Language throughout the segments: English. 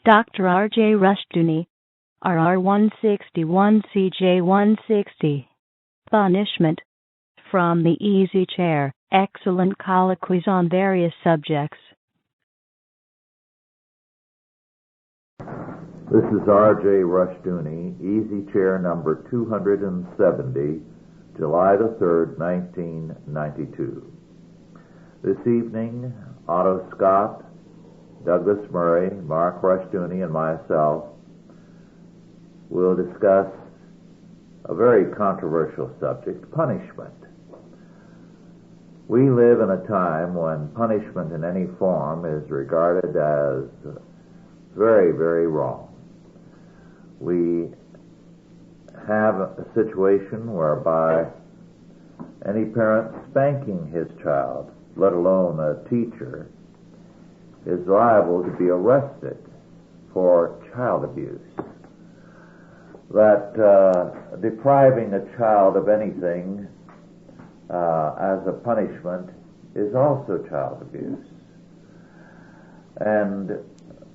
Dr. R.J. Rushdoony, RR 161 CJ 160. Punishment. From the Easy Chair, excellent colloquies on various subjects. This is R.J. Rushdoony, Easy Chair number 270, July the 3rd, 1992. This evening, Otto Scott, Douglas Murray, Mark Rushdoony, and myself will discuss a very controversial subject, punishment. We live in a time when punishment in any form is regarded as very, very wrong. We have a situation whereby any parent spanking his child, let alone a teacher, is liable to be arrested for child abuse. That depriving a child of anything as a punishment is also child abuse. And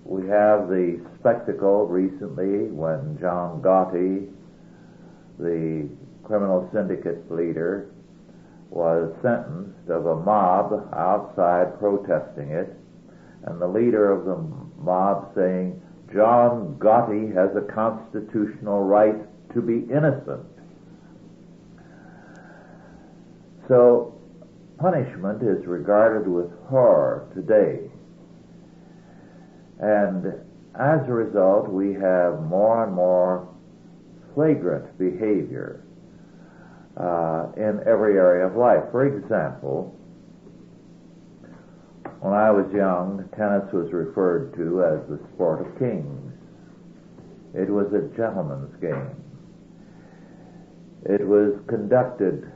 we have the spectacle recently when John Gotti, the criminal syndicate leader, was sentenced of a mob outside protesting it, and the leader of the mob saying, "John Gotti has a constitutional right to be innocent." So punishment is regarded with horror today. And as a result, we have more and more flagrant behavior in every area of life. For example, when I was young, tennis was referred to as the sport of kings. It was a gentleman's game. It was conducted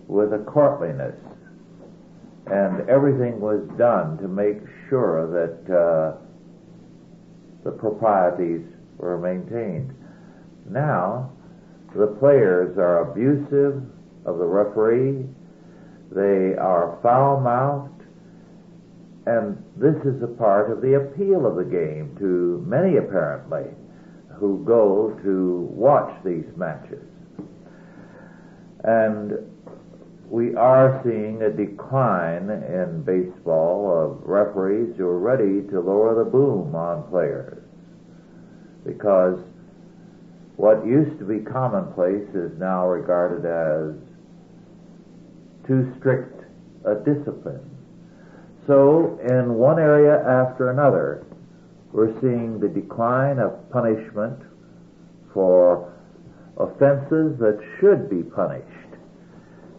with a courtliness, and everything was done to make sure that the proprieties were maintained. Now, the players are abusive of the referee, they are foul-mouthed, and this is a part of the appeal of the game to many, apparently, who go to watch these matches. And we are seeing a decline in baseball of referees who are ready to lower the boom on players, because what used to be commonplace is now regarded as too strict a discipline. So in one area after another, we're seeing the decline of punishment for offenses that should be punished,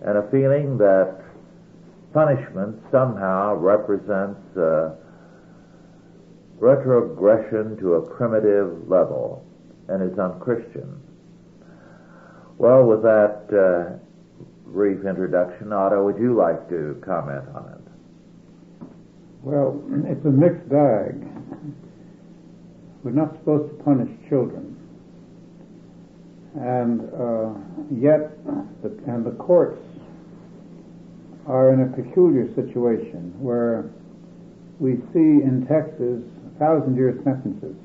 and a feeling that punishment somehow represents retrogression to a primitive level and is unchristian. Well, with that brief introduction, Otto, would you like to comment on it? Well, it's a mixed bag. We're not supposed to punish children. And yet, the courts are in a peculiar situation where we see in Texas 1,000-year sentences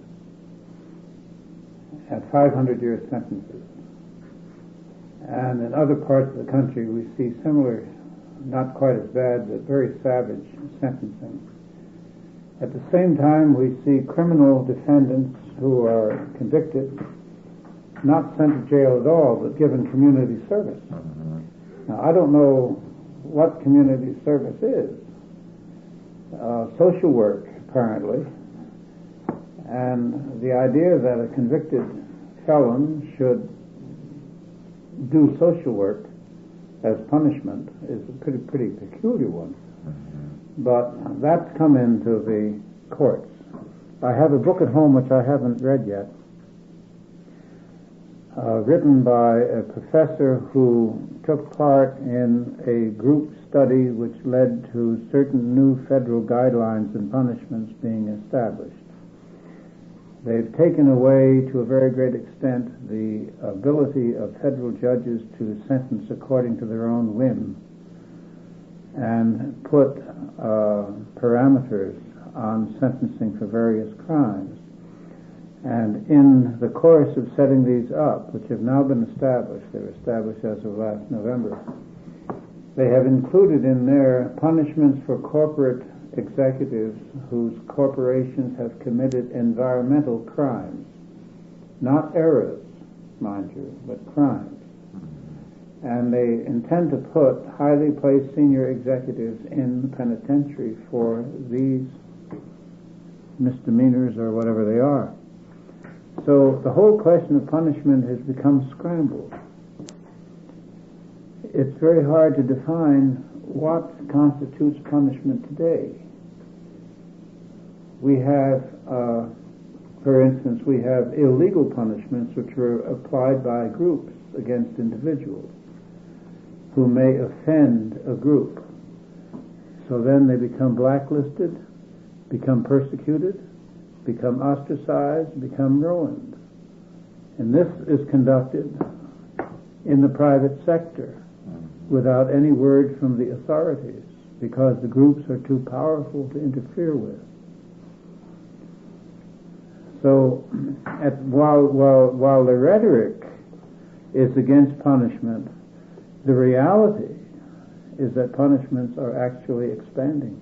and 500-year sentences. And in other parts of the country we see similar, not quite as bad, but very savage sentencing. At the same time, we see criminal defendants who are convicted, not sent to jail at all, but given community service. Now, I don't know what community service is. Social work, apparently. And the idea that a convicted felon should do social work as punishment is a pretty peculiar one. But that's come into the courts. I have a book at home which I haven't read yet, written by a professor who took part in a group study which led to certain new federal guidelines and punishments being established. They've taken away, to a very great extent, the ability of federal judges to sentence according to their own whim, and put parameters on sentencing for various crimes. in the course of setting these up, which have now been established, they were established as of last November, they have included in there punishments for corporate executives whose corporations have committed environmental crimes. Not errors, mind you, but crimes. And they intend to put highly placed senior executives in the penitentiary for these misdemeanors or whatever they are. So the whole question of punishment has become scrambled. It's very hard to define what constitutes punishment today. We have, for instance, we have illegal punishments which are applied by groups against individuals who may offend a group. So then they become blacklisted, become persecuted, become ostracized, become ruined. And this is conducted in the private sector without any word from the authorities because the groups are too powerful to interfere with. So while the rhetoric is against punishment, the reality is that punishments are actually expanding.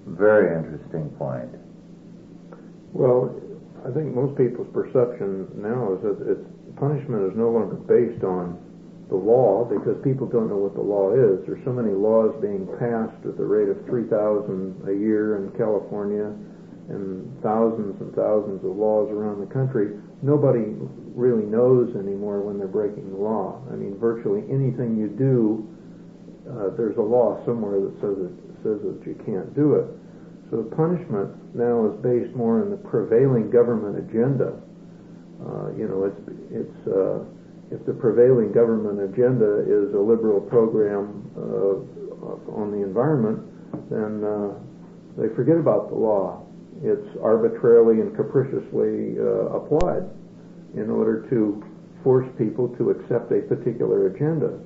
Very interesting point. Well, I think most people's perception now is that punishment is no longer based on the law because people don't know what the law is. There's so many laws being passed at the rate of 3,000 a year in California and thousands of laws around the country. Nobody really knows anymore when they're breaking the law. I mean, virtually anything you do, there's a law somewhere that says that you can't do it. So the punishment now is based more on the prevailing government agenda. If the prevailing government agenda is a liberal program on the environment, then they forget about the law. It's arbitrarily and capriciously applied in order to force people to accept a particular agenda.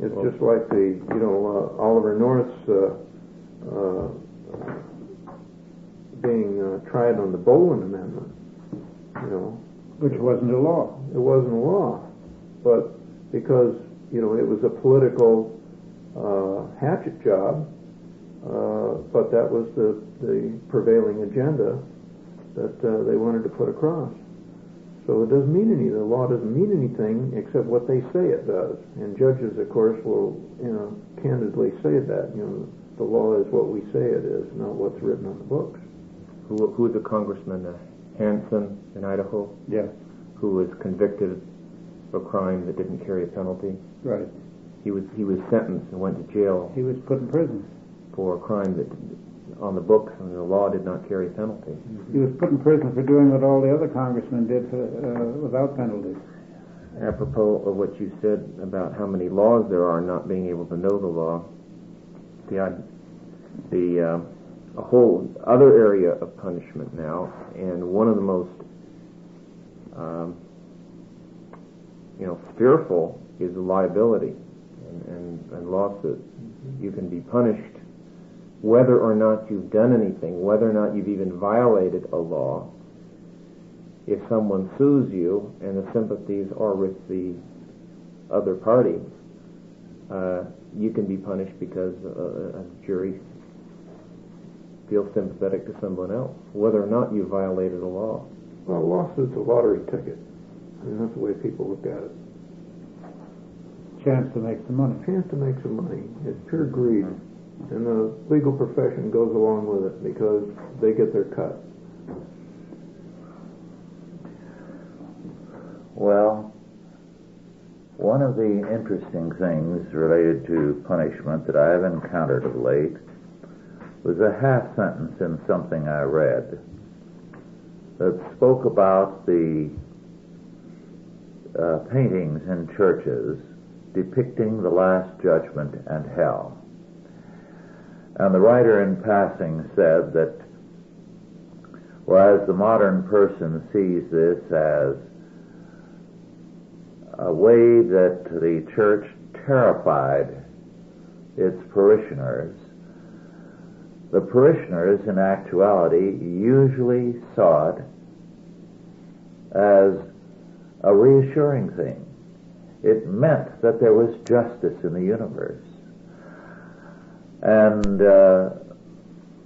It's just like Oliver North's being tried on the Boland Amendment. Which wasn't a law. It wasn't a law, but because it was a political hatchet job. But that was the prevailing agenda that they wanted to put across. So it doesn't mean anything. The law doesn't mean anything except what they say it does. And judges, of course, will candidly say that. The law is what we say it is, not what's written on the books. Who was a congressman, Hanson in Idaho? Yes. Who was convicted of a crime that didn't carry a penalty? Right. He was sentenced and went to jail. He was put in prison for a crime that, on the books, and the law did not carry penalty. He was put in prison for doing what all the other congressmen did without penalty. Apropos of what you said about how many laws there are, not being able to know the law, a whole other area of punishment now, and one of the most fearful is liability and lawsuit. You can be punished whether or not you've done anything, whether or not you've even violated a law. If someone sues you and the sympathies are with the other party, you can be punished because a jury feels sympathetic to someone else, whether or not you violated a law. Well, a lawsuit's a lottery ticket. I mean, that's the way people look at it. Chance to make some money. Chance to make some money. It's pure greed. And the legal profession goes along with it because they get their cut. Well, one of the interesting things related to punishment that I have encountered of late was a half sentence in something I read that spoke about the paintings in churches depicting the Last Judgment and hell. And the writer in passing said that whereas the modern person sees this as a way that the church terrified its parishioners, the parishioners, in actuality, usually saw it as a reassuring thing. It meant that there was justice in the universe. And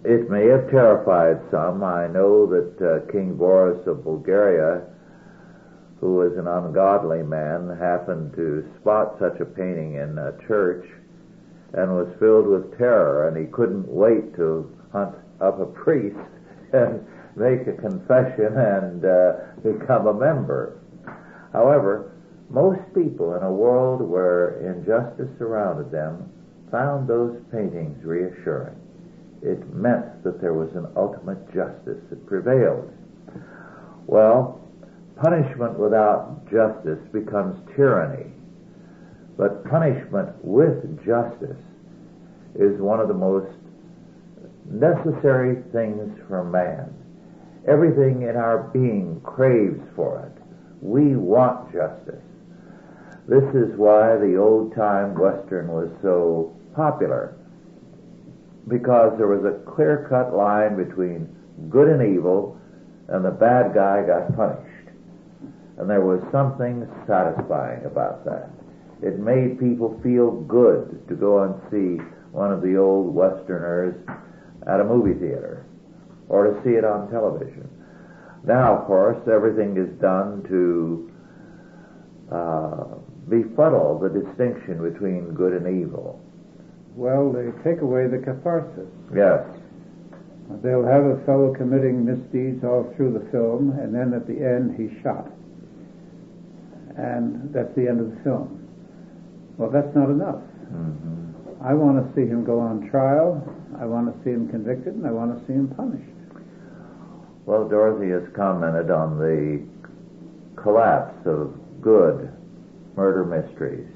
it may have terrified some. I know that King Boris of Bulgaria, who was an ungodly man, happened to spot such a painting in a church and was filled with terror, and he couldn't wait to hunt up a priest and make a confession and become a member. However, most people in a world where injustice surrounded them found those paintings reassuring. It meant that there was an ultimate justice that prevailed. Well, punishment without justice becomes tyranny. But punishment with justice is one of the most necessary things for man. Everything in our being craves for it. We want justice. This is why the old-time Western was so popular, because there was a clear-cut line between good and evil, and the bad guy got punished. And there was something satisfying about that. It made people feel good to go and see one of the old Westerners at a movie theater, or to see it on television. Now, of course, everything is done to befuddle the distinction between good and evil. Well, they take away the catharsis. Yes. They'll have a fellow committing misdeeds all through the film, and then at the end he's shot. And that's the end of the film. Well, that's not enough. Mm-hmm. I want to see him go on trial, I want to see him convicted, and I want to see him punished. Well, Dorothy has commented on the collapse of good murder mysteries.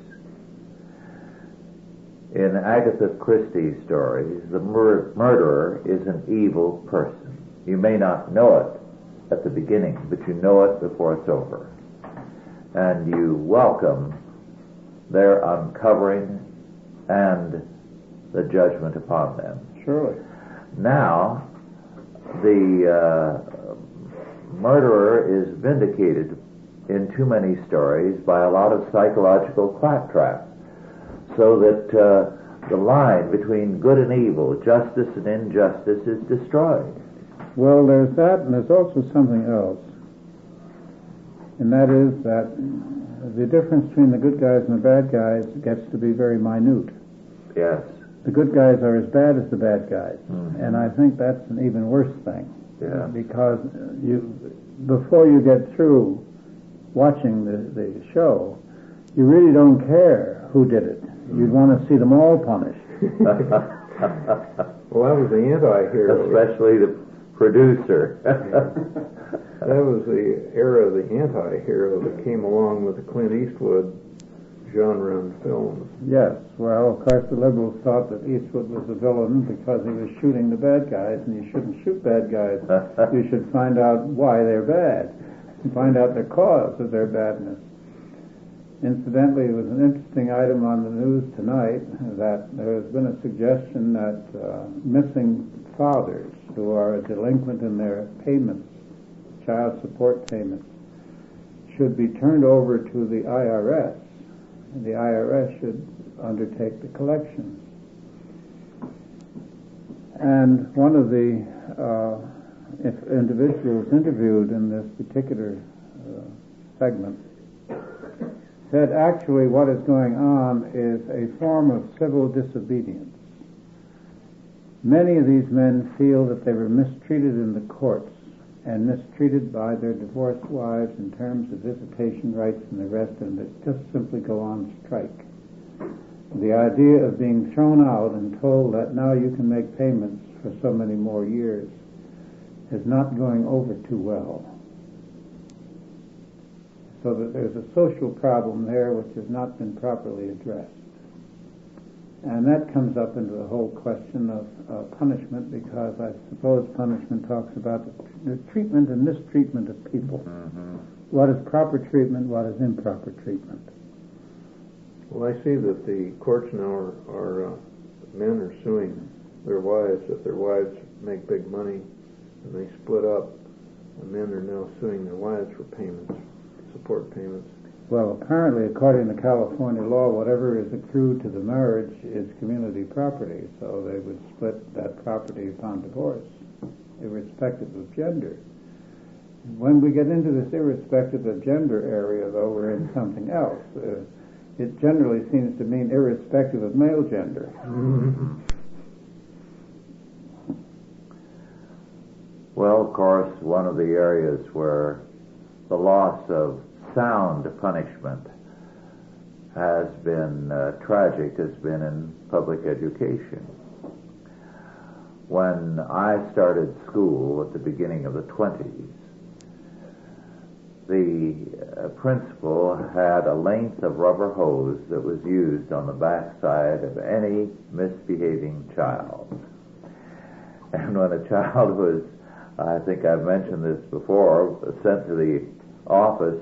In Agatha Christie's stories, the murderer is an evil person. You may not know it at the beginning, but you know it before it's over. And you welcome their uncovering and the judgment upon them. Surely. Now, the murderer is vindicated in too many stories by a lot of psychological claptrap, so that the line between good and evil, justice and injustice, is destroyed. Well, there's that, and there's also something else. And that is that the difference between the good guys and the bad guys gets to be very minute. Yes. The good guys are as bad as the bad guys. Mm-hmm. And I think that's an even worse thing. Yeah. Because before you get through watching the show, you really don't care who did it. You'd want to see them all punished. Well, that was the anti-hero. Especially the producer. That was the era of the anti-hero that came along with the Clint Eastwood genre in films. Yes, well, of course the liberals thought that Eastwood was a villain because he was shooting the bad guys, and you shouldn't shoot bad guys. You should find out why they're bad, and find out the cause of their badness. Incidentally, it was an interesting item on the news tonight that there has been a suggestion that missing fathers who are delinquent in their payments, child support payments, should be turned over to the IRS, and the IRS should undertake the collections. And one of the individuals interviewed in this particular segment said actually what is going on is a form of civil disobedience. Many of these men feel that they were mistreated in the courts and mistreated by their divorced wives in terms of visitation rights and the rest, and that just simply go on strike. The idea of being thrown out and told that now you can make payments for so many more years is not going over too well. So that there's a social problem there which has not been properly addressed. And that comes up into the whole question of punishment, because I suppose punishment talks about the treatment and mistreatment of people. Mm-hmm. What is proper treatment, what is improper treatment. Well, I see that the courts now are men are suing their wives. If their wives make big money and they split up, the men are now suing their wives for payments, support payments. Well, apparently, according to California law, whatever is accrued to the marriage is community property, so they would split that property upon divorce, irrespective of gender. When we get into this irrespective of gender area, though, we're in something else. It generally seems to mean irrespective of male gender. Mm-hmm. Well, of course, one of the areas where the loss of sound punishment has been tragic has been in public education. When I started school at the beginning of the 20s, the principal had a length of rubber hose that was used on the backside of any misbehaving child. And when a child was, I think I've mentioned this before, sent to the office,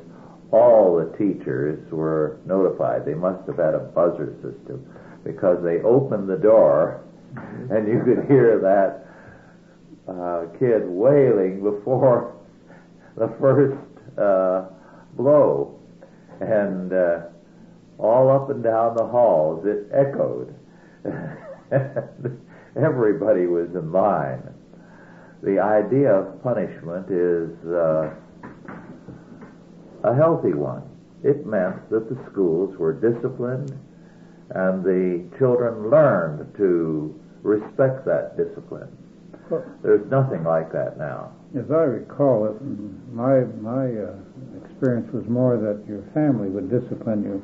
all the teachers were notified. They must have had a buzzer system, because they opened the door and you could hear that kid wailing before the first blow, and all up and down the halls it echoed. Everybody was in line. The idea of punishment is a healthy one. It meant that the schools were disciplined and the children learned to respect that discipline. There's nothing like that now. As I recall it, my experience was more that your family would discipline you,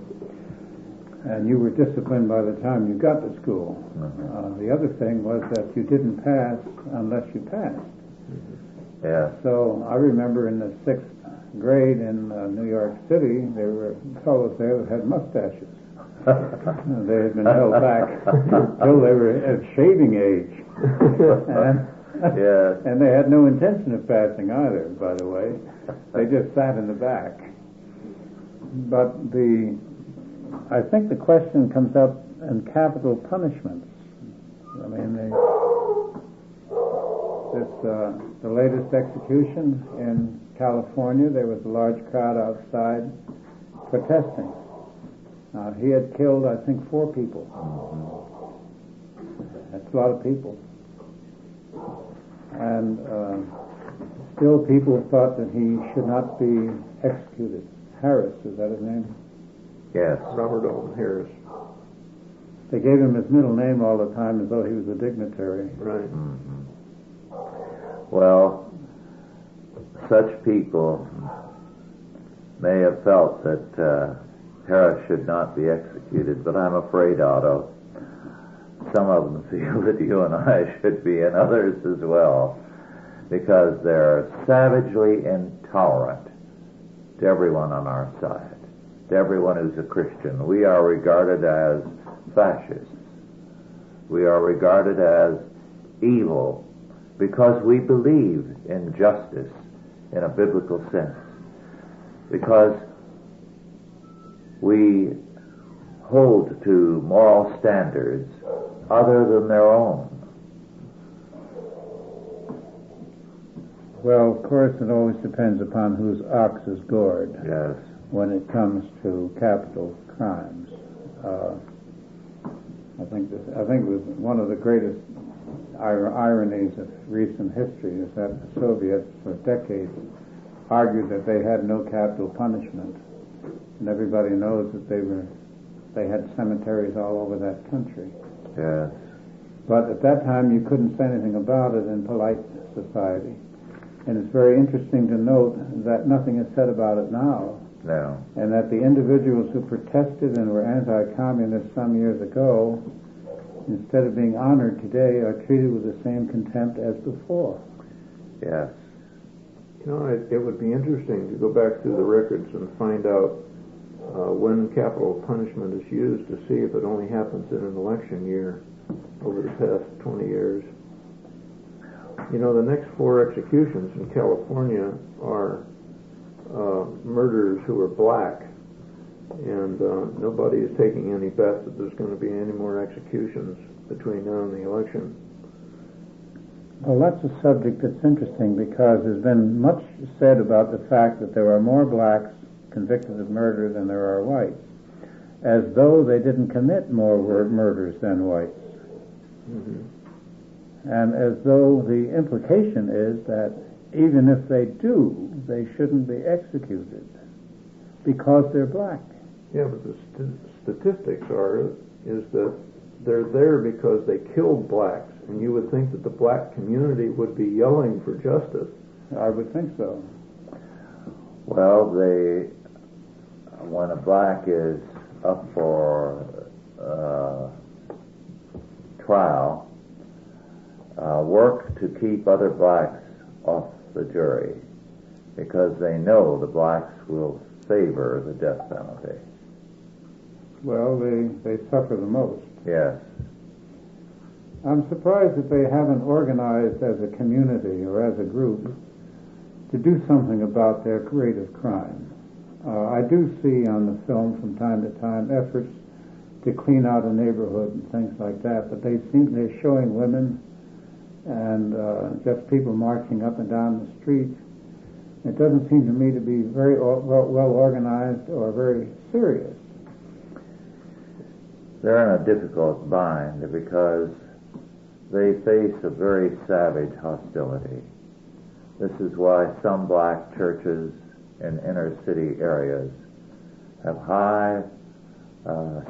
and you were disciplined by the time you got to school. Mm-hmm. The other thing was that you didn't pass unless you passed. Mm-hmm. Yeah. So I remember in the 6th grade in New York City, there were fellows there that had mustaches. They had been held back until they were at shaving age. Yes. And they had no intention of passing either, by the way. They just sat in the back. But I think the question comes up in capital punishments. I mean, the latest execution in California, there was a large crowd outside protesting. He had killed, I think, 4 people. That's a lot of people. And still people thought that he should not be executed. Harris, is that his name? Yes. Robert Alton Harris. They gave him his middle name all the time as though he was a dignitary. Right. Mm-hmm. Well, such people may have felt that Harris should not be executed, but I'm afraid, Otto, some of them feel that you and I should be, and others as well, because they're savagely intolerant to everyone on our side, to everyone who's a Christian. We are regarded as fascists. We are regarded as evil because we believe in justice in a biblical sense, because we hold to moral standards other than their own. Well, of course, it always depends upon whose ox is gored. Yes. When it comes to capital crimes. I think one of the greatest ironies of recent history is that the Soviets for decades argued that they had no capital punishment, and everybody knows that they had cemeteries all over that country. Yes. But at that time you couldn't say anything about it in polite society. And it's very interesting to note that nothing is said about it now. No. And that the individuals who protested and were anti-communist some years ago, instead of being honored today, are treated with the same contempt as before. Yes. You know, it would be interesting to go back through the records and find out when capital punishment is used, to see if it only happens in an election year over the past 20 years. You know, the next 4 executions in California are murderers who are black, and nobody is taking any bet that there's going to be any more executions between now and the election. Well, that's a subject that's interesting because there's been much said about the fact that there are more blacks convicted of murder than there are whites, as though they didn't commit more murders than whites. Mm-hmm. And as though the implication is that even if they do, they shouldn't be executed because they're black. Yeah, but the statistics is that they're there because they killed blacks, and you would think that the black community would be yelling for justice. I would think so. Well, when a black is up for trial, work to keep other blacks off the jury because they know the blacks will favor the death penalty. Well, they suffer the most. Yes. I'm surprised that they haven't organized as a community or as a group to do something about their rate of crime. I do see on the film from time to time efforts to clean out a neighborhood and things like that, but they're showing women and just people marching up and down the street. It doesn't seem to me to be very well organized or very serious. They're in a difficult bind because they face a very savage hostility. This is why some black churches in inner city areas have high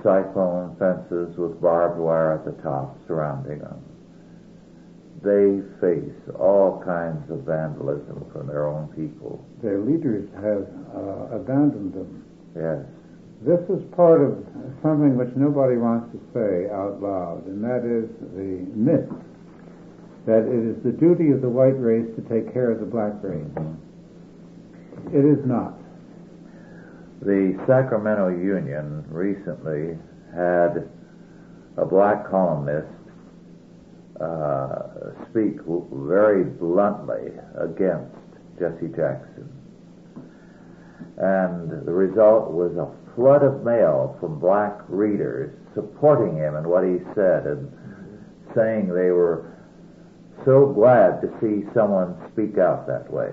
cyclone fences with barbed wire at the top surrounding them. They face all kinds of vandalism from their own people. Their leaders have abandoned them. Yes. This is part of something which nobody wants to say out loud, and that is the myth that it is the duty of the white race to take care of the black race. Mm-hmm. It is not. The Sacramento Union recently had a black columnist speak very bluntly against Jesse Jackson. And the result was a flood of mail from black readers supporting him in what he said and saying they were so glad to see someone speak out that way.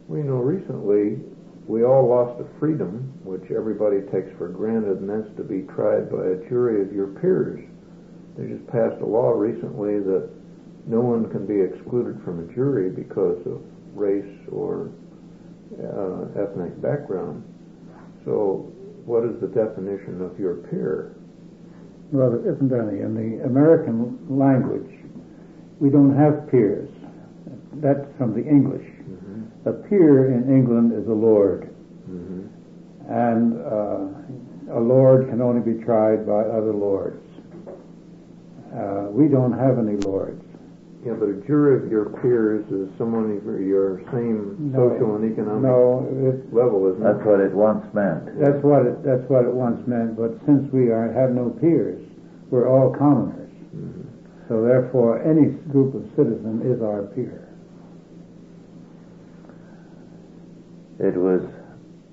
Well, you know, recently we all lost a freedom which everybody takes for granted, and that's to be tried by a jury of your peers. They just passed a law recently that no one can be excluded from a jury because of race or ethnic background. So what is the definition of your peer? Well, there isn't any. In the American language, we don't have peers. That's from the English. Mm-hmm. A peer in England is a lord. Mm-hmm. And a lord can only be tried by other lords. We don't have any lords. Yeah, but a jury of your peers is someone of your same social and economic level, isn't it? That's what it once meant. That's what it once meant. But since we have no peers, we're all commoners. Mm-hmm. So therefore, any group of citizens is our peer. It was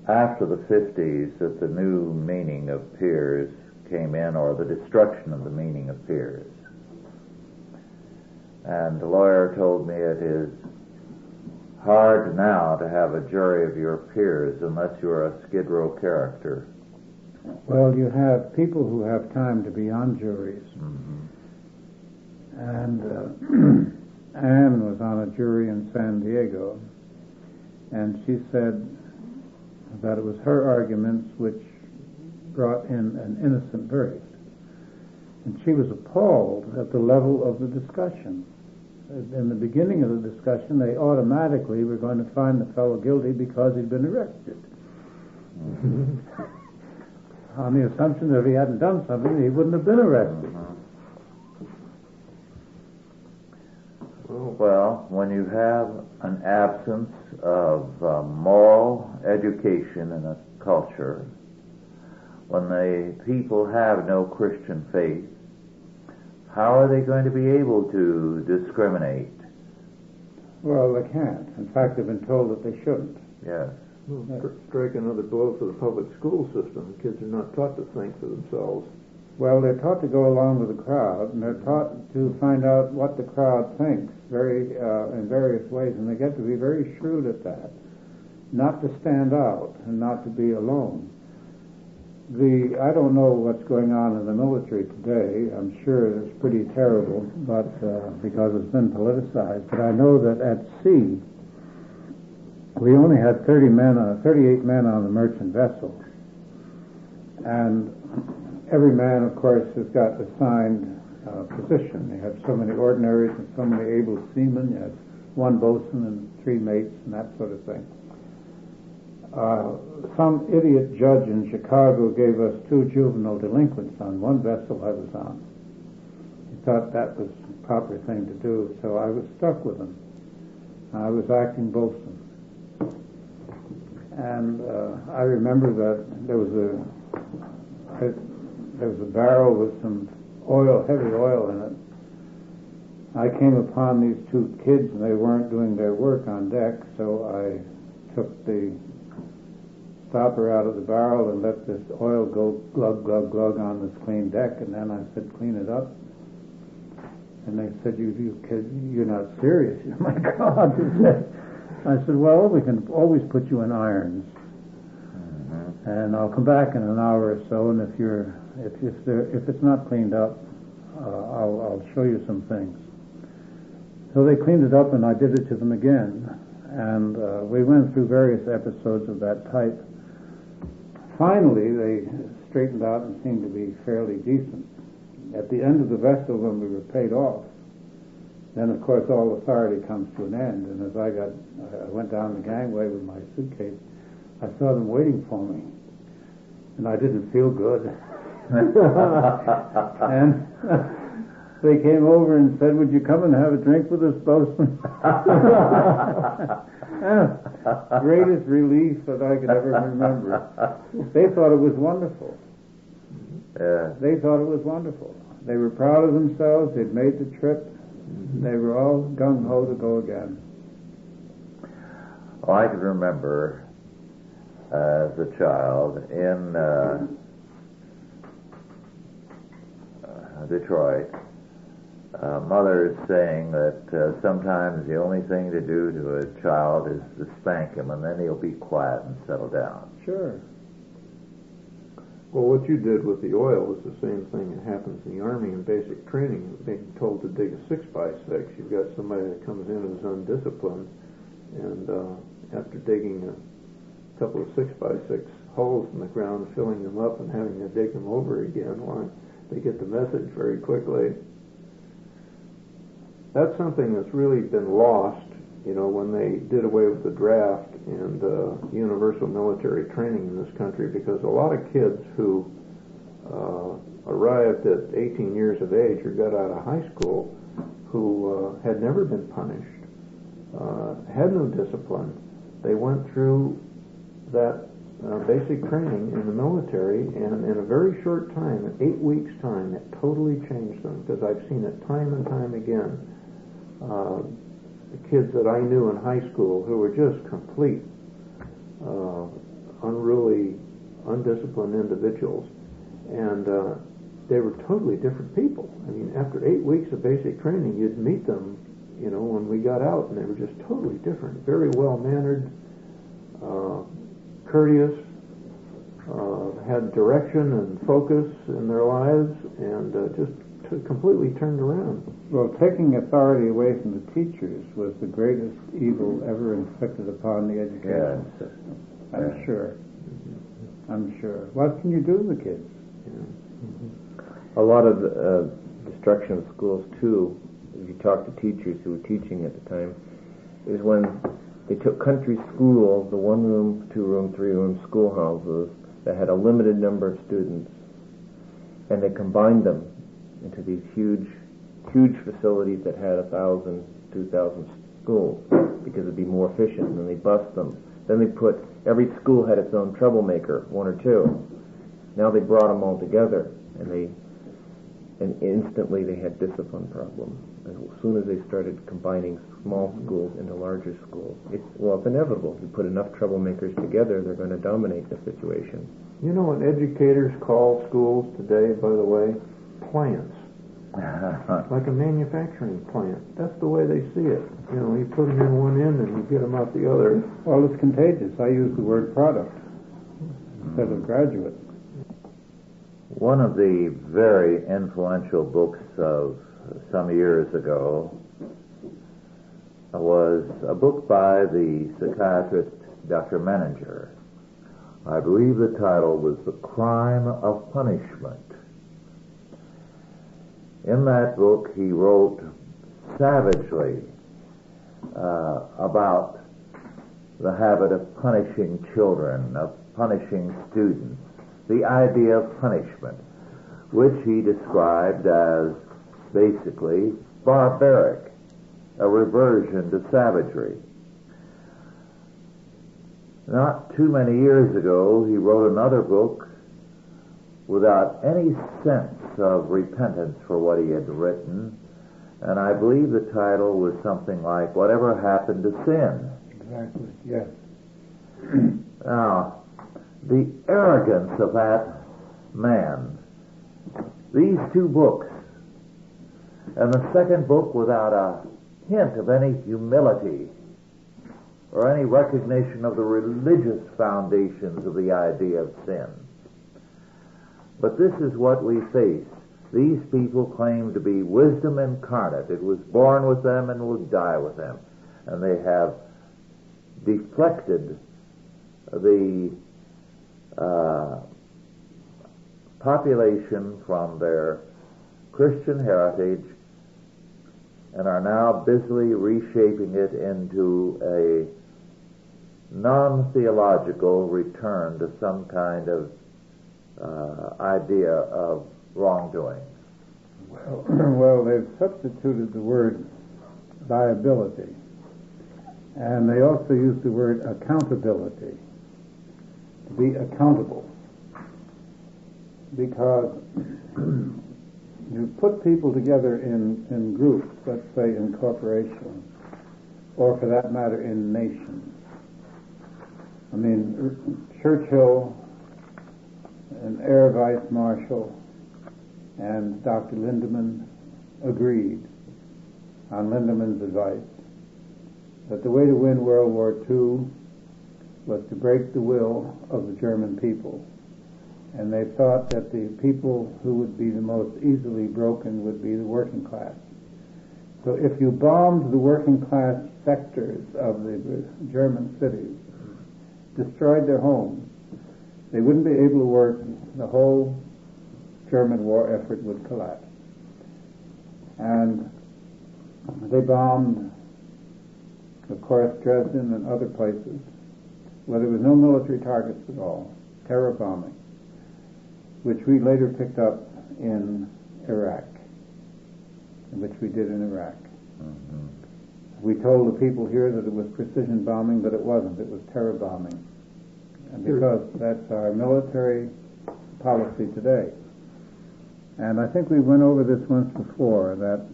after the 50s that the new meaning of peers came in, or the destruction of the meaning of peers. And the lawyer told me it is hard now to have a jury of your peers unless you're a Skid Row character. Well, you have people who have time to be on juries. Mm-hmm. And Anne was on a jury in San Diego, and she said that it was her arguments which brought in an innocent verdict. And she was appalled at the level of the discussion. In the beginning of the discussion, they automatically were going to find the fellow guilty because he'd been arrested. Mm-hmm. On the assumption that if he hadn't done something, he wouldn't have been arrested. Mm-hmm. Well, when you have an absence of moral education in a culture, when the people have no Christian faith, how are they going to be able to discriminate? Well, they can't. In fact, they've been told that they shouldn't. Yes. Well, strike another blow for the public school system. Kids are not taught to think for themselves. Well, they're taught to go along with the crowd, and they're taught to find out what the crowd thinks in various ways, and they get to be very shrewd at that. Not to stand out and not to be alone. I don't know what's going on in the military today. I'm sure it's pretty terrible, but because it's been politicized. But I know that at sea, we only had 38 men on the merchant vessel, and every man, of course, has got assigned position. You have so many ordinaries and so many able seamen. You have one boatswain and 3 mates and that sort of thing. Some idiot judge in Chicago gave us 2 juvenile delinquents on one vessel I was on. He thought that was the proper thing to do, so I was stuck with him. I was acting boatswain. And I remember that there was a barrel with some oil, heavy oil in it. I came upon these 2 kids, and they weren't doing their work on deck, so I took the stopper out of the barrel and let this oil go glug, glug, glug on this clean deck, and then I said, clean it up. And they said, you kid, you're not serious. My God. I said, well, we can always put you in irons. And I'll come back in an hour or so, and if it's not cleaned up, I'll show you some things. So they cleaned it up, and I did it to them again. And we went through various episodes of that type. Finally, they straightened out and seemed to be fairly decent. At the end of the vessel, when we were paid off, then, of course, all authority comes to an end. And as I went down the gangway with my suitcase, I saw them waiting for me. And I didn't feel good. And they came over and said, would you come and have a drink with us, boatswain? Greatest relief that I could ever remember. They thought it was wonderful. Yeah. They thought it was wonderful. They were proud of themselves. They'd made the trip. They were all gung-ho to go again. Well, I can remember as a child in Detroit, mothers saying that sometimes the only thing to do to a child is to spank him, and then he'll be quiet and settle down. Sure. Well, what you did with the oil is the same thing that happens in the Army in basic training. Being told to dig a 6x6, you've got somebody that comes in who's undisciplined, and after digging a couple of 6x6 holes in the ground, filling them up and having to dig them over again, why, they get the message very quickly. That's something that's really been lost, when they did away with the draft and universal military training in this country, because a lot of kids who arrived at 18 years of age or got out of high school who had never been punished, had no discipline, they went through that basic training in the military, and in a very short time, in 8 weeks' time, it totally changed them, because I've seen it time and time again. The kids that I knew in high school who were just complete, unruly, undisciplined individuals, and they were totally different people. I mean, after 8 weeks of basic training, you'd meet them, when we got out, and they were just totally different, very well-mannered, courteous, had direction and focus in their lives, and just completely turned around. Well, taking authority away from the teachers was the greatest evil ever inflicted upon the education system. I'm sure. I'm sure. What can you do to the kids? A lot of the destruction of schools, too, if you talk to teachers who were teaching at the time, is when they took country schools, the 1-room, 2-room, 3-room schoolhouses that had a limited number of students, and they combined them into these huge facilities that had 1,000, 2,000 schools, because it'd be more efficient, and then they bust them. Then every school had its own troublemaker, 1 or 2. Now they brought them all together, and instantly they had discipline problems. As soon as they started combining small schools into larger schools, it's inevitable. You put enough troublemakers together, they're going to dominate the situation. You know what educators call schools today, by the way? Plants. Like a manufacturing plant. That's the way they see it. You know, you put them in one end and you get them out the other. Well, it's contagious. I use the word product instead of graduate. One of the very influential books of some years ago was a book by the psychiatrist Dr. Menninger. I believe the title was The Crime of Punishment. In that book, he wrote savagely about the habit of punishing children, of punishing students, the idea of punishment, which he described as basically barbaric, a reversion to savagery. Not too many years ago, he wrote another book without any sense of repentance for what he had written, and I believe the title was something like Whatever Happened to Sin. Exactly, yes. Now, the arrogance of that man, these two books, and the second book without a hint of any humility or any recognition of the religious foundations of the idea of sin. But this is what we face. These people claim to be wisdom incarnate. It was born with them and will die with them. And they have deflected the population from their Christian heritage and are now busily reshaping it into a non-theological return to some kind of idea of wrongdoing. Well, they've substituted the word liability, and they also use the word accountability, to be accountable, because you put people together in groups, let's say in corporations, or for that matter in nations. I mean, Churchill and Air Vice Marshal and Dr. Lindemann agreed on Lindeman's advice that the way to win World War II was to break the will of the German people. And they thought that the people who would be the most easily broken would be the working class. So if you bombed the working class sectors of the German cities, destroyed their homes, they wouldn't be able to work. The whole German war effort would collapse. And they bombed, of course, Dresden and other places where there was no military targets at all, terror bombing, which we later picked up in Iraq, which we did in Iraq. Mm-hmm. We told the people here that it was precision bombing, but it wasn't. It was terror bombing. And because that's our military policy today. And I think we went over this once before, that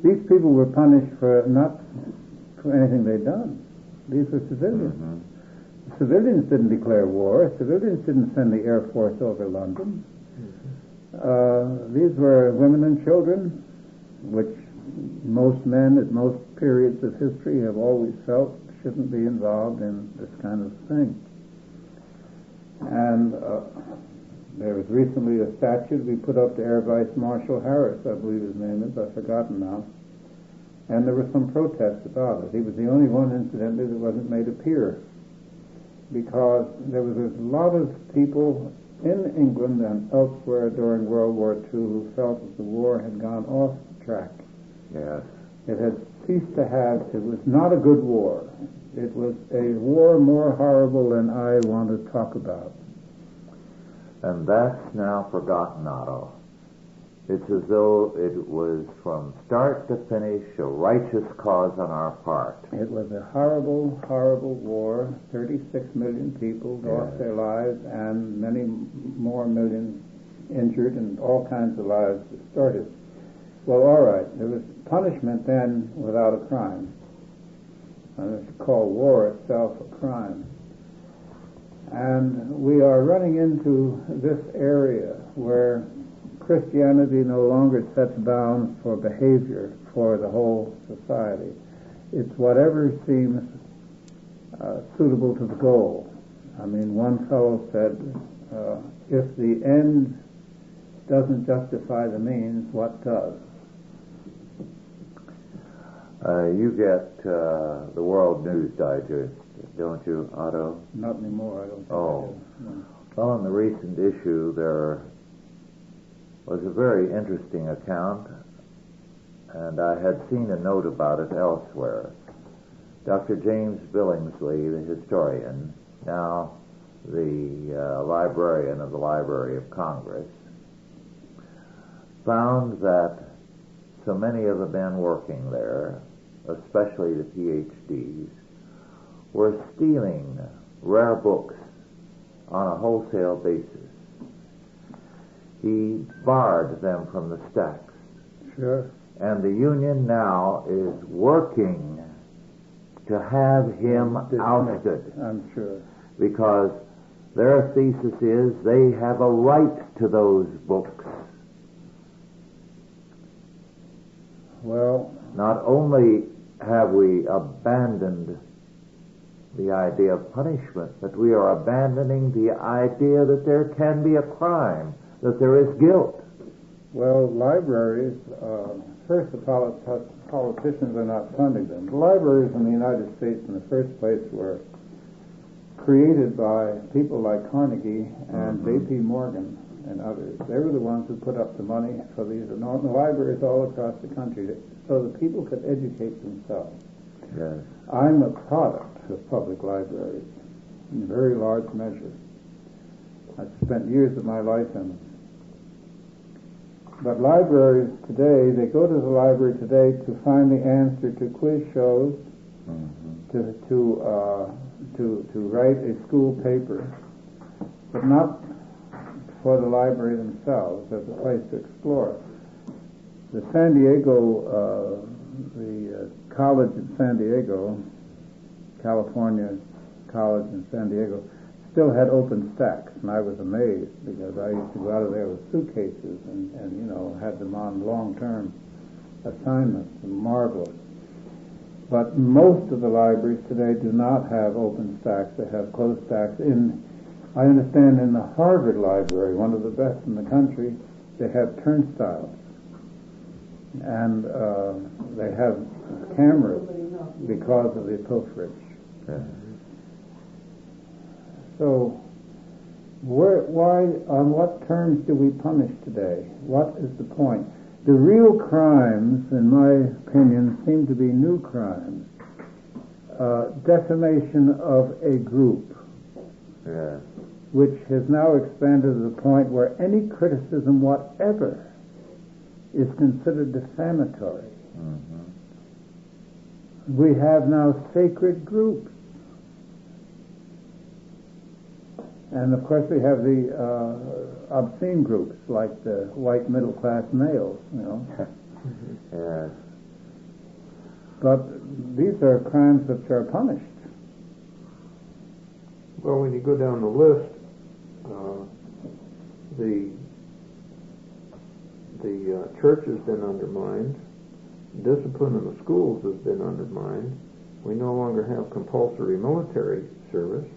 these people were punished for not for anything they'd done. These were civilians. Mm-hmm. The civilians didn't declare war. Civilians didn't send the Air Force over London. Mm-hmm. These were women and children, which most men at most periods of history have always felt shouldn't be involved in this kind of thing. And there was recently a statue we put up to Air Vice Marshal Harris, I believe his name is, I've forgotten now. And there was some protest about it. He was the only one, incidentally, that wasn't made a peer, because there was a lot of people in England and elsewhere during World War II who felt that the war had gone off track. Yes. It had ceased to have, it was not a good war. It was a war more horrible than I want to talk about. And that's now forgotten, Otto. It's as though it was from start to finish a righteous cause on our part. It was a horrible, horrible war. 36 million people lost their lives and many more million injured and all kinds of lives distorted. Well, all right, there was punishment then without a crime. And it's called war itself a crime. And we are running into this area where Christianity no longer sets bounds for behavior for the whole society. It's whatever seems suitable to the goal. I mean, one fellow said, if the end doesn't justify the means, what does? You get the World News Digest, don't you, Otto? Not anymore, I don't think Oh. I do. No. Well, in the recent issue, there was a very interesting account, and I had seen a note about it elsewhere. Dr. James Billingsley, the historian, now the librarian of the Library of Congress, found that so many of the men working there, especially the PhDs, were stealing rare books on a wholesale basis. He barred them from the stacks. Sure. And the union now is working to have him ousted. I'm sure. Because their thesis is they have a right to those books. Well, Not only have we abandoned the idea of punishment, but we are abandoning the idea that there can be a crime, that there is guilt. well, libraries, first the politicians are not funding them. The libraries in the United States in the first place were created by people like Carnegie and J.P. Morgan and others. They were the ones who put up the money for these enormous libraries all across the country so that people could educate themselves. Yes. I'm a product of public libraries in a very large measure. I've spent years of my life in them. But libraries today, they go to the library today to find the answer to quiz shows, to write a school paper, but not for the library themselves as a place to explore. The San Diego, the college in San Diego, California College in San Diego, still had open stacks, and I was amazed because I used to go out of there with suitcases and had them on long-term assignments. Marvelous. But most of the libraries today do not have open stacks. They have closed stacks. I understand in the Harvard Library, one of the best in the country, they have turnstiles. And they have cameras because of the pilferage. Yes. So, why, on what terms do we punish today? What is the point? The real crimes, in my opinion, seem to be new crimes. Defamation of a group, Yes. which has now expanded to the point where any criticism whatever is considered defamatory. We have now sacred groups. And of course we have the obscene groups, like the white middle-class males, Yes. But these are crimes which are punished. Well, when you go down the list, the church has been undermined. Discipline in the schools has been undermined. We no longer have compulsory military service.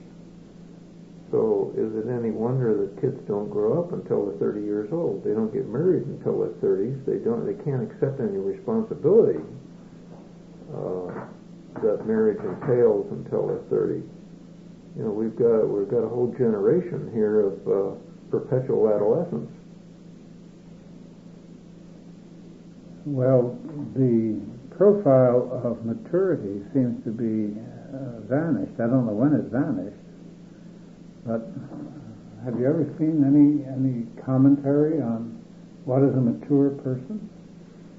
So is it any wonder that kids don't grow up until they're 30 years old? They don't get married until their 30s. They can't accept any responsibility that marriage entails until they're 30. We've got a whole generation here of perpetual adolescence. Well, the profile of maturity seems to be vanished. I don't know when it vanished, but have you ever seen any commentary on what is a mature person?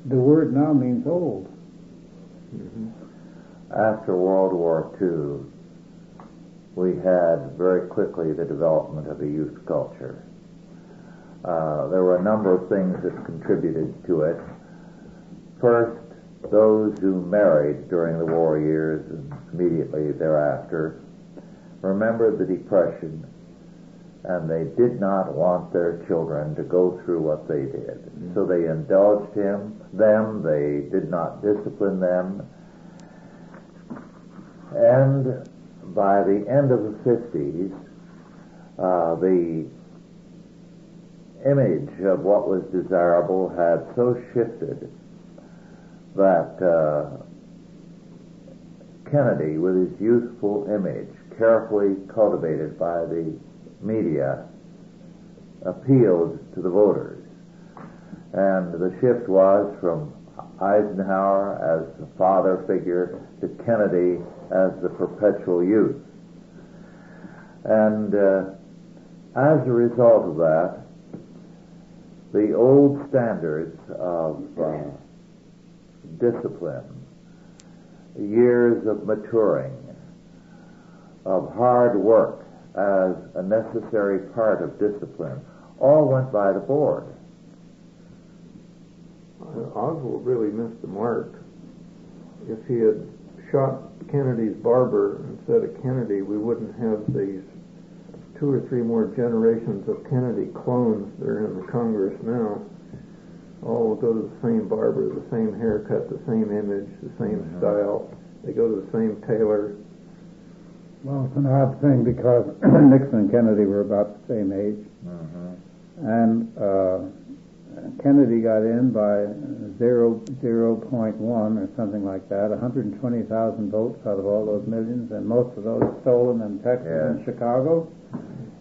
The word now means old. After World War II, we had very quickly the development of a youth culture. There were a number of things that contributed to it. First, those who married during the war years and immediately thereafter remembered the Depression, and they did not want their children to go through what they did. Mm-hmm. So they indulged them, they did not discipline them, and by the end of the 50s, the image of what was desirable had so shifted that Kennedy, with his youthful image, carefully cultivated by the media, appealed to the voters. And the shift was from Eisenhower as the father figure to Kennedy as the perpetual youth. And as a result of that, the old standards of discipline, years of maturing, of hard work as a necessary part of discipline, all went by the board. Oswald really missed the mark. If he had shot Kennedy's barber instead of Kennedy, we wouldn't have these 2 or 3 more generations of Kennedy clones that are in the Congress now. All will go to the same barber, the same haircut, the same image, the same style. They go to the same tailor. Well, it's an odd thing because Nixon and Kennedy were about the same age. And Kennedy got in by 0.1 or something like that, 120,000 votes out of all those millions, and most of those stolen in Texas and Chicago.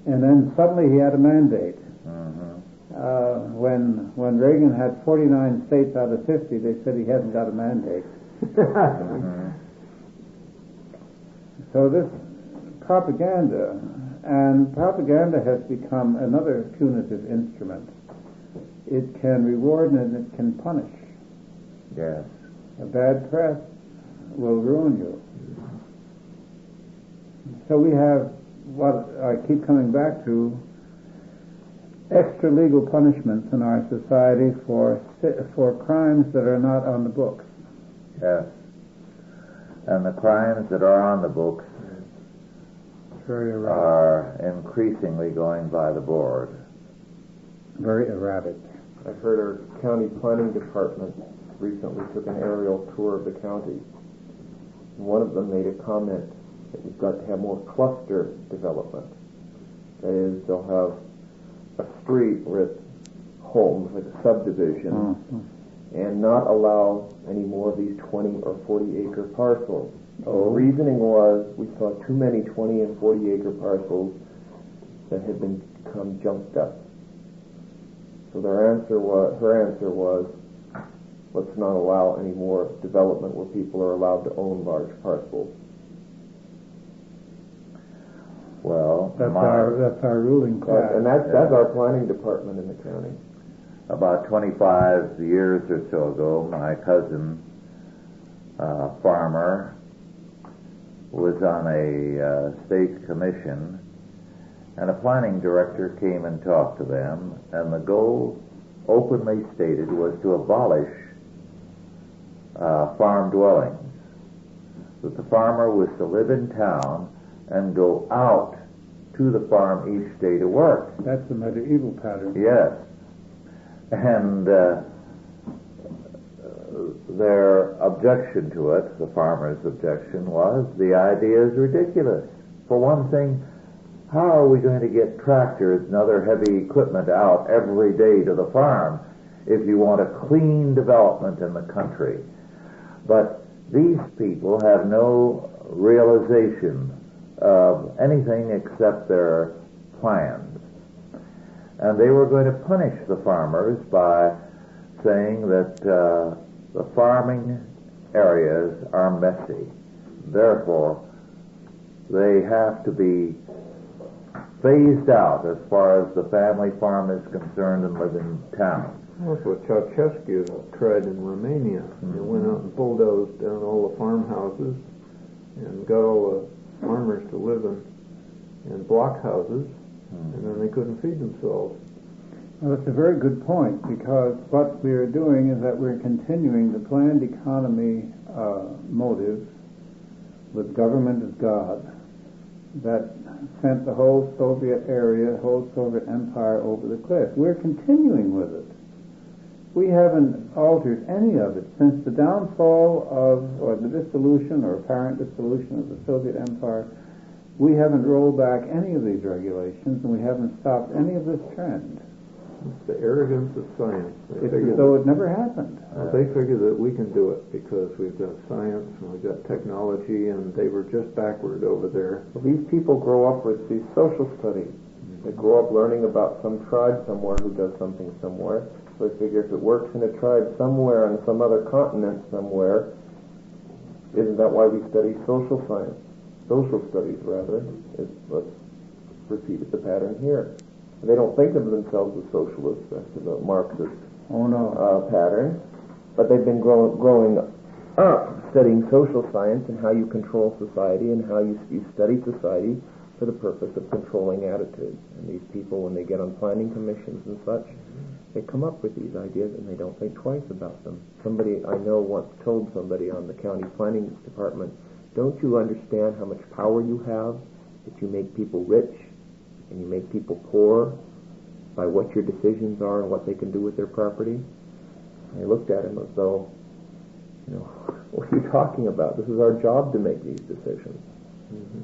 And then suddenly he had a mandate. When Reagan had 49 states out of 50, they said he hasn't got a mandate. So this propaganda, and propaganda has become another punitive instrument. It can reward and it can punish. Yes. A bad press will ruin you. So we have what I keep coming back to, extra legal punishments in our society for crimes that are not on the books. Yes. And the crimes that are on the books very are increasingly going by the board. Very erratic. I've heard our county planning department recently took an aerial tour of the county. And one of them made a comment that we've got to have more cluster development. That is, they'll have a street with homes, like a subdivision, and not allow any more of these 20 or 40 acre parcels. The reasoning was we saw too many 20 and 40 acre parcels that had become junked up. So her answer was, let's not allow any more development where people are allowed to own large parcels. Well, that's our ruling class. And that's our planning department in the county. About 25 years or so ago, my cousin, farmer, was on a state commission, and a planning director came and talked to them, and the goal, openly stated, was to abolish farm dwellings. That the farmer was to live in town and go out to the farm each day to work. That's the medieval pattern. Yes. And their objection to it, the farmer's objection, was the idea is ridiculous. For one thing, how are we going to get tractors and other heavy equipment out every day to the farm if you want a clean development in the country? But these people have no realization of anything except their plans. And they were going to punish the farmers by saying that the farming areas are messy. Therefore, they have to be phased out as far as the family farm is concerned and live in town. That's what Ceausescu tried in Romania. He went out and bulldozed down all the farmhouses and got all the farmers to live in block houses, and then they couldn't feed themselves. Well, that's a very good point, because what we are doing is that we're continuing the planned economy motive with government as God, that sent the whole Soviet area, the whole Soviet empire over the cliff. We're continuing with it. We haven't altered any of it since the downfall of, or the dissolution or apparent dissolution of the Soviet empire. We haven't rolled back any of these regulations, and we haven't stopped any of this trend. It's the arrogance of science. It's as though it never happened. They figure that we can do it because we've got science and we've got technology, and they were just backward over there. Well, these people grow up with these social studies. They grow up learning about some tribe somewhere who does something somewhere. So they figure if it works in a tribe somewhere on some other continent somewhere, isn't that why we study social science? Social studies, rather. Let's repeat the pattern here. They don't think of themselves as socialists. That's the Marxist pattern. But they've been growing up studying social science and how you control society and how you study society for the purpose of controlling attitudes. And these people, when they get on planning commissions and such, they come up with these ideas and they don't think twice about them. Somebody I know once told somebody on the county planning department, "Don't you understand how much power you have if you make people rich and you make people poor by what your decisions are and what they can do with their property?" And I looked at him as though, what are you talking about? This is our job to make these decisions. Mm-hmm.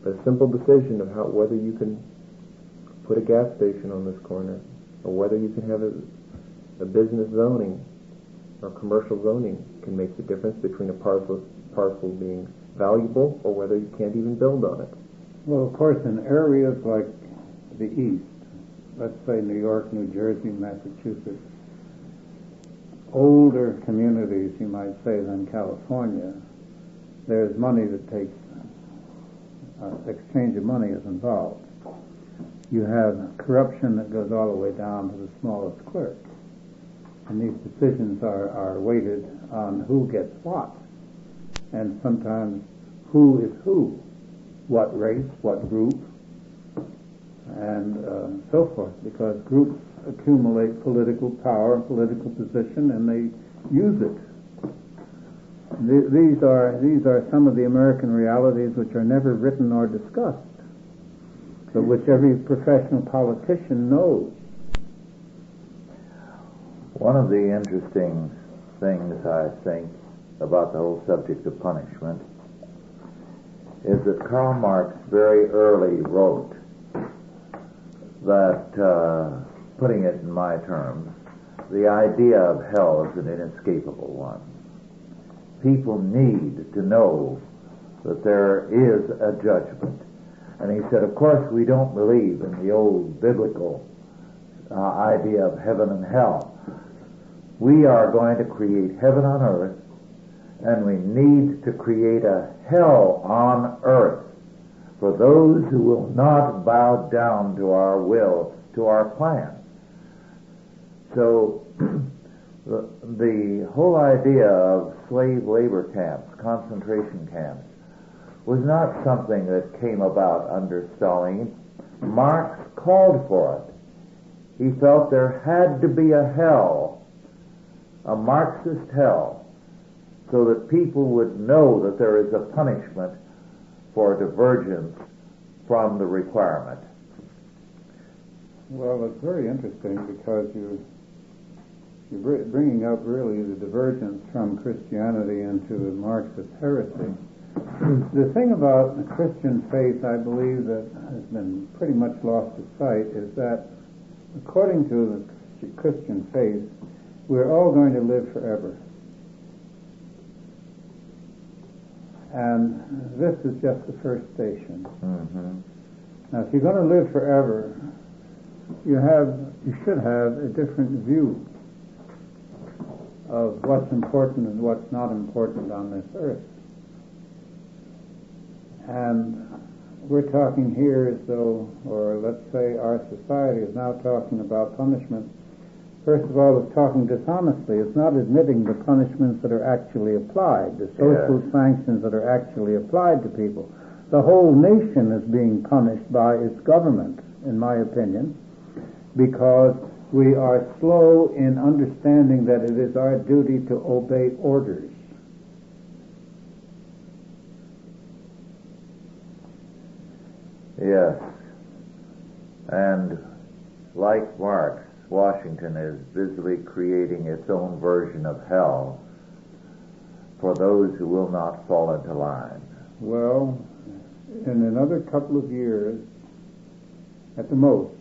But a simple decision of whether you can put a gas station on this corner, or whether you can have a business zoning or commercial zoning can make the difference between a parcel being valuable or whether you can't even build on it. Well, of course, in areas like the East, let's say New York, New Jersey, Massachusetts, older communities, you might say, than California, there's money that takes, exchange of money is involved. You have corruption that goes all the way down to the smallest clerk. And these decisions are weighted on who gets what, and sometimes who is who, what race, what group, and so forth, because groups accumulate political power, political position, and they use it. These are some of the American realities which are never written or discussed, but which every professional politician knows. One of the interesting things, I think, about the whole subject of punishment is that Karl Marx very early wrote that, putting it in my terms, the idea of hell is an inescapable one. People need to know that there is a judgment. And he said, of course, we don't believe in the old biblical idea of heaven and hell. We are going to create heaven on earth, and we need to create a hell on earth for those who will not bow down to our will, to our plan. So the whole idea of slave labor camps, concentration camps, was not something that came about under Stalin. Marx called for it. He felt there had to be a hell, a Marxist hell, so that people would know that there is a punishment for divergence from the requirement. Well, it's very interesting because you're bringing up really the divergence from Christianity into the Marxist heresy. The thing about the Christian faith, I believe, that has been pretty much lost to sight is that according to the Christian faith, we're all going to live forever. And this is just the first station. Mm-hmm. Now, if you're going to live forever, you should have a different view of what's important and what's not important on this earth. And we're talking here as though, or let's say our society is now talking about punishment. First of all, it's talking dishonestly. It's not admitting the punishments that are actually applied, the social sanctions that are actually applied to people. The whole nation is being punished by its government, in my opinion, because we are slow in understanding that it is our duty to obey orders. Yes. And like Marx, Washington is busily creating its own version of hell for those who will not fall into line. Well, in another couple of years, at the most,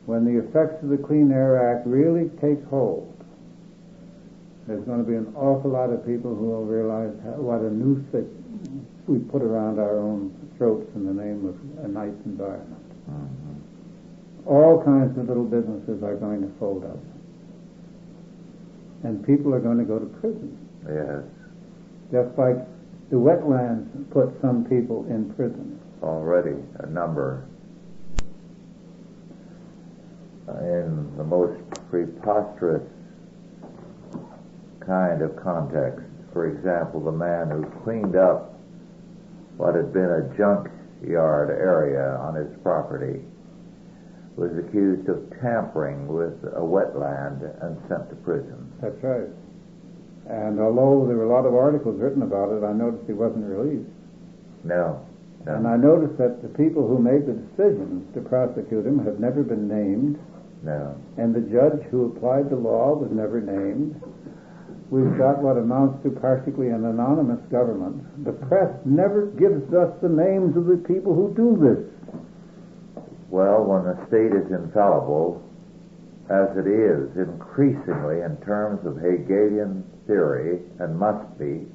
when the effects of the Clean Air Act really take hold, there's going to be an awful lot of people who will realize what a noose that we put around our own throats in the name of a nice environment. Mm-hmm. All kinds of little businesses are going to fold up. And people are going to go to prison. Yes. Just like the wetlands put some people in prison. Already, a number. In the most preposterous kind of context. For example, the man who cleaned up what had been a junk yard area on his property was accused of tampering with a wetland and sent to prison. That's right. And although there were a lot of articles written about it, I noticed he wasn't released. No. And I noticed that the people who made the decisions to prosecute him have never been named. No. And the judge who applied the law was never named. We've got what amounts to practically an anonymous government. The press never gives us the names of the people who do this. Well, when the state is infallible, as it is increasingly in terms of Hegelian theory, and must be,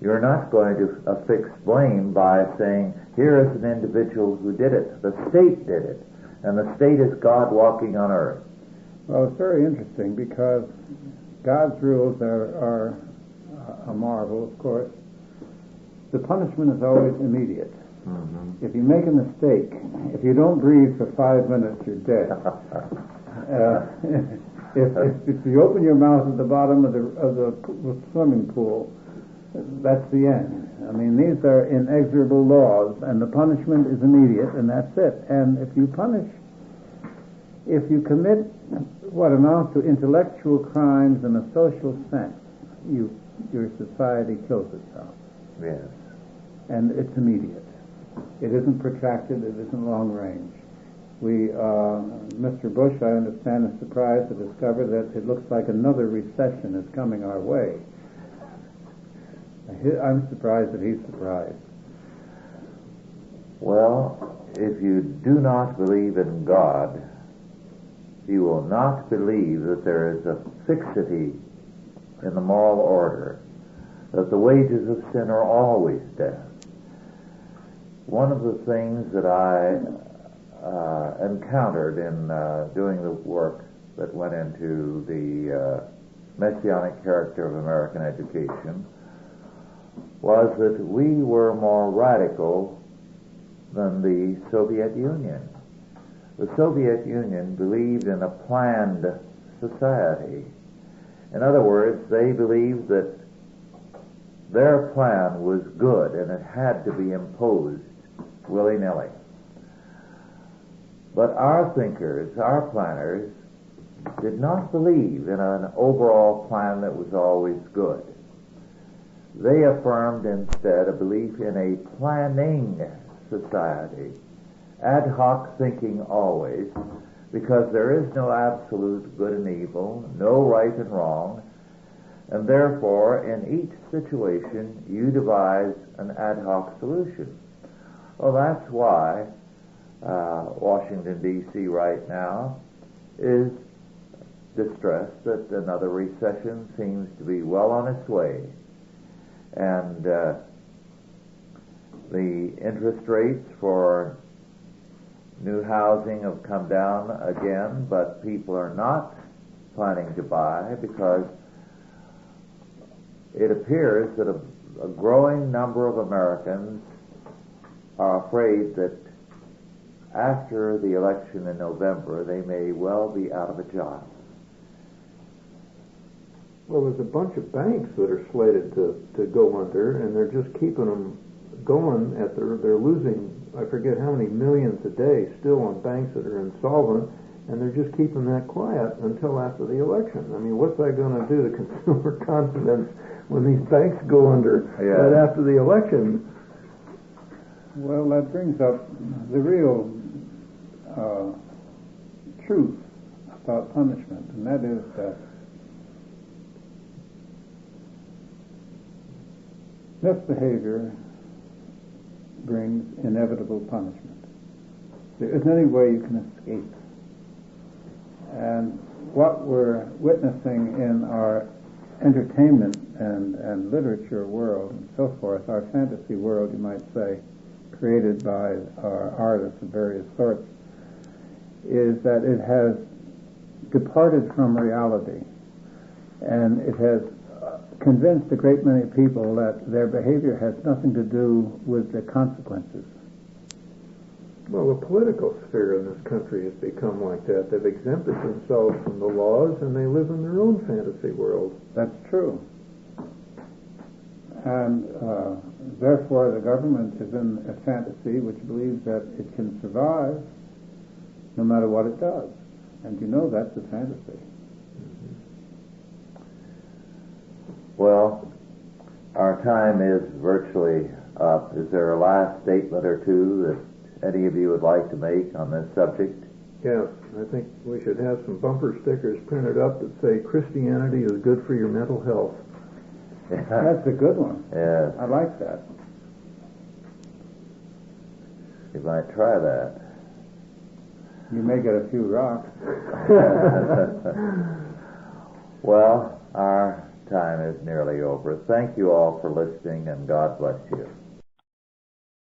you're not going to affix blame by saying, here is an individual who did it. The state did it. And the state is God walking on earth. Well, it's very interesting because God's rules are a marvel, of course. The punishment is always immediate. Mm-hmm. If you make a mistake, if you don't breathe for 5 minutes, you're dead. If you open your mouth at the bottom of the swimming pool, that's the end. I mean, these are inexorable laws, and the punishment is immediate, and that's it. And if you commit what amounts to intellectual crimes in a social sense, your society kills itself. Yes. And it's immediate. It isn't protracted. It isn't long range. Mr. Bush, I understand, is surprised to discover that it looks like another recession is coming our way. I'm surprised that he's surprised. Well, if you do not believe in God, you will not believe that there is a fixity in the moral order, that the wages of sin are always death. One of the things that I encountered in doing the work that went into the messianic character of American education was that we were more radical than the Soviet Union. The Soviet Union believed in a planned society. In other words, they believed that their plan was good and it had to be imposed willy-nilly. But our thinkers, our planners, did not believe in an overall plan that was always good. They affirmed instead a belief in a planning society, ad hoc thinking always, because there is no absolute good and evil, no right and wrong, and therefore in each situation you devise an ad hoc solution. Well, that's why Washington, D.C. right now is distressed that another recession seems to be well on its way. And the interest rates for new housing have come down again, but people are not planning to buy because it appears that a growing number of Americans are afraid that after the election in November they may well be out of a job. Well, there's a bunch of banks that are slated to go under, and they're just keeping them going they're losing, I forget how many millions a day still on banks that are insolvent, and they're just keeping that quiet until after the election. I mean, what's that going to do to consumer confidence when these banks go under right after the election? Well, that brings up the real truth about punishment, and that is that misbehavior brings inevitable punishment. There isn't any way you can escape. And what we're witnessing in our entertainment and literature world and so forth, our fantasy world, you might say, created by our artists of various sorts, is that it has departed from reality, and it has convinced a great many people that their behavior has nothing to do with the consequences. Well, the political sphere in this country has become like that. They've exempted themselves from the laws, and they live in their own fantasy world. That's true. And therefore the government is in a fantasy which believes that it can survive no matter what it does. And you know that's a fantasy. Well, our time is virtually up. Is there a last statement or two that any of you would like to make on this subject? Yes, I think we should have some bumper stickers printed up that say, Christianity is good for your mental health. That's a good one. Yes. I like that. You might try that. You may get a few rocks. Well, our time is nearly over. Thank you all for listening, and God bless you.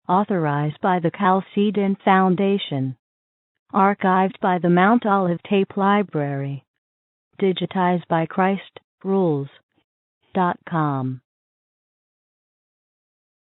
Authorized by the Chalcedon Foundation. Archived by the Mount Olive Tape Library. Digitized by ChristRules.com.